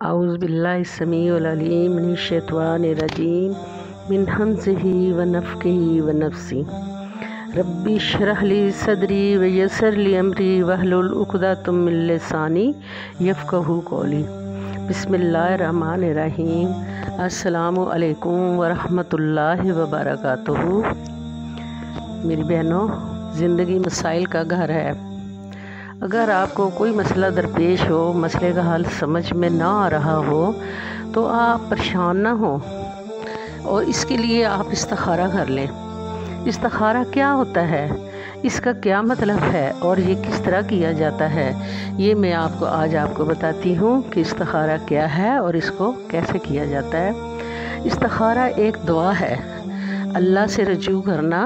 अऊज़ु बिल्लाहि समीउल अलीम मिनश शैतानिर रजीम मिन हमज़िही व नफ़्ख़िही व नफ़्सी रब्बि इश्रह ली सदरी व यस्सिर ली अमरी वहलुल उक़दतम मिन लिसानी यफ़क़हू क़ौली। बिस्मिल्लाहिर्रहमानिर्रहीम। अस्सलामु अलैकुम व रहमतुल्लाहि व बरकातुहू। मेरी बहनों, ज़िंदगी मसाइल का घर है। अगर आपको कोई मसला दरपेश हो, मसले का हल समझ में ना आ रहा हो, तो आप परेशान ना हो और इसके लिए आप इस्तिखारा कर लें। इस्तिखारा क्या होता है, इसका क्या मतलब है और ये किस तरह किया जाता है, ये मैं आज आपको बताती हूँ कि इस्तिखारा क्या है और इसको कैसे किया जाता है। इस्तिखारा एक दुआ है। अल्लाह से रजू करना,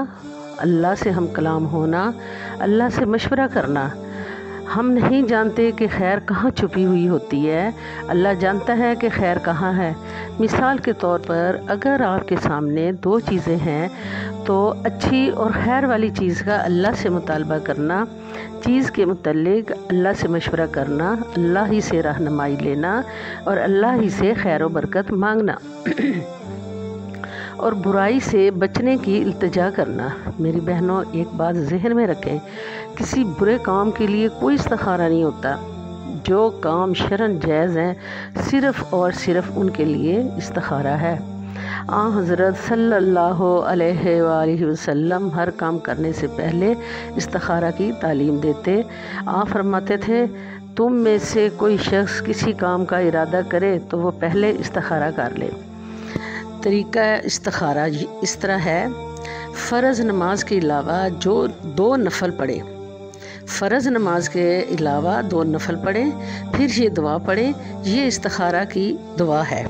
अल्लाह से हम कलाम होना, अल्लाह से मशवरा करना। हम नहीं जानते कि खैर कहाँ छुपी हुई होती है, अल्लाह जानता है कि खैर कहाँ है। मिसाल के तौर पर अगर आपके सामने दो चीज़ें हैं तो अच्छी और खैर वाली चीज़ का अल्लाह से मुतालबा करना, चीज़ के मुतल्लिक अल्लाह से मशवरा करना, अल्लाह ही से रहनुमाई लेना और अल्लाह ही से खैर व बरकत मांगना और बुराई से बचने की इल्तिजा करना। मेरी बहनों, एक बात ज़हन में रखें, किसी बुरे काम के लिए कोई इस्तिखारा नहीं होता। जो काम शरन जायज़ हैं, सिर्फ़ और सिर्फ उनके लिए इस्तिखारा है। हज़रत सल्लल्लाहु अलैहि वसल्लम हर काम करने से पहले इस्तिखारा की तालीम देते। आप फरमाते थे, तुम में से कोई शख्स किसी काम का इरादा करे तो वो पहले इस्तिखारा कर ले। तरीका इस्तिखारा इस तरह है। फ़र्ज़ नमाज के अलावा जो दो नफल पढ़े, फ़र्ज़ नमाज के अलावा दो नफल पढ़ें, फिर ये दुआ पढ़ें। ये इस्तिखारा की दुआ है।